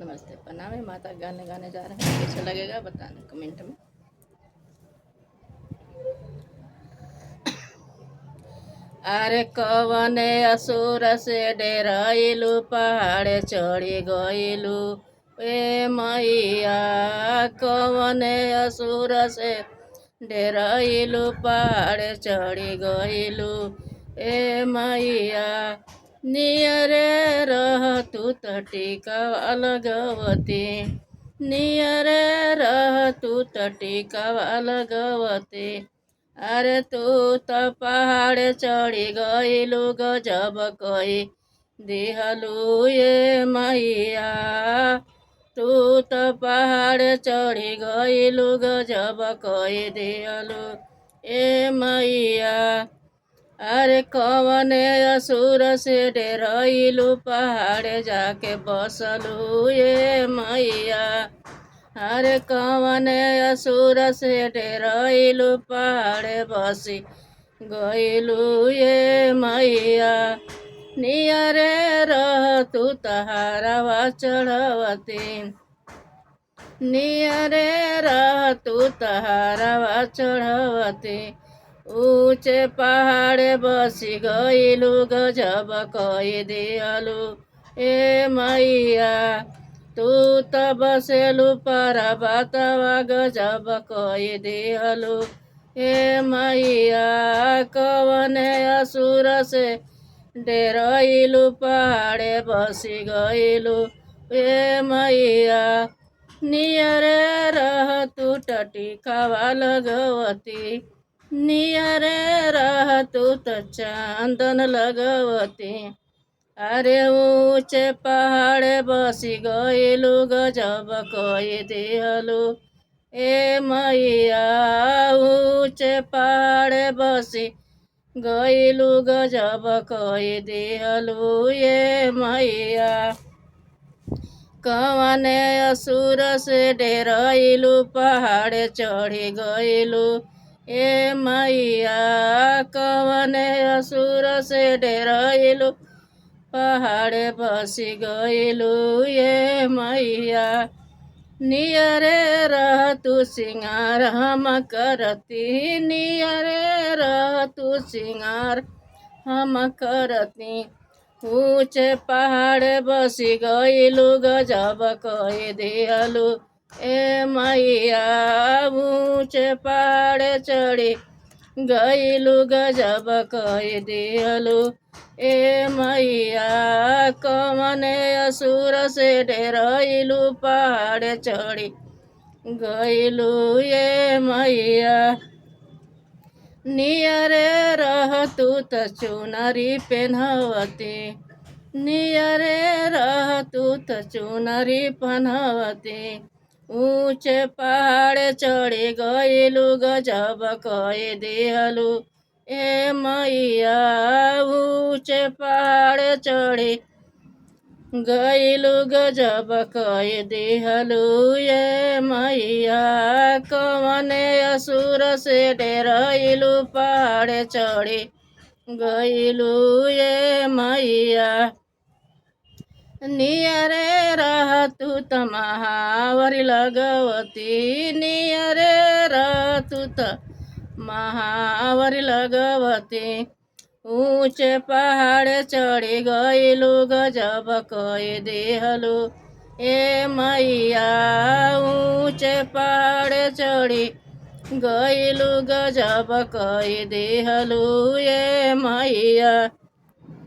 नमस्ते प्रणाम है माता गाने गाने जा रहे हैं, कैसा लगेगा बताना कमेंट में। अरे कवने असुर से डेराइलू पहाड़ चढ़ी गइलू ए मैया, कवने असुर से डेराइलू पहाड़ चढ़ी गइलू ए मैया। नियरे रह तू त टीका लगवती, नियरे रह तू त टीका लगवती। अरे तू त पहाड़ चढ़ी गइलू गजब कही दिहलू ये मैया, तू त पहाड़ चढ़ी गइलू गजब कही दिहलू ए मैया। अरे कवने असुर से डेराइलू पहाड़ जाके बसलू ये मैया। अरे कवने असुर से डेराइलू पहाड़ बसी गइलू ये मैया। नियरे रह तू तहारवा चढ़वती, नियरे रह तू तहारवा चढ़वती। ऊंचे पहाड़ बसी गइलू गजब कही दिहलू ए मैया। तू त बसेलू पर्वतवा गजब कही दिहलू ए मैया। कवने असुर से डेराइलू पहाड़ बसी गइलू ए मैया। नियरे रह तू टीकावा लगवती, नियरे रह तू त चंदन लगवती। अरे ऊंचे पहाड़ बसी गइलू गजब कही दिहलू ए मैया। ऊंचे पहाड़ बसी गइलू गजब कही दिहलू ए मैया। कवने असुर से डेराइलू पहाड़ चढ़ी गइलू ए मैया। कवने असुर से डेराइलू पहाड़ बसी गइलू ये मैया। नियरे रह तू सिंगार हम करती, नियरे रह तू सिंगार हम करती। ऊंचे पहाड़ बसी गइलू गजब कही दिहलू ए मैया। ऊंचे पहाड़ चढ़ी गइलू गजब कही दिहलू ए मैया। कवने असुर से डेराइलू पहाड़ चढ़ी गइलू ए मैया। नियरे रह तू त चुनरी पेन्हवती, नियरे रह तू त चुनरी पहनवती। ऊंचे पहाड़ चढ़ी गइलू गजब कही दिहलू ए मैया। ऊंचे पहाड़ चढ़ी गइलू गजब कही दिहलू ये मैया। कवने असुर से डेराइलू पहाड़ चढ़ी गइलू ये मैया। नियरे रह तू त महावरी लगवती, नियरे रह तू त महावरी लगवती। ऊंचे पहाड़ चढ़ी गइलू गजब कही दिहलू ए मैया। ऊंचे पहाड़ चढ़ी गइलू गजब कही दिहलू ए मैया।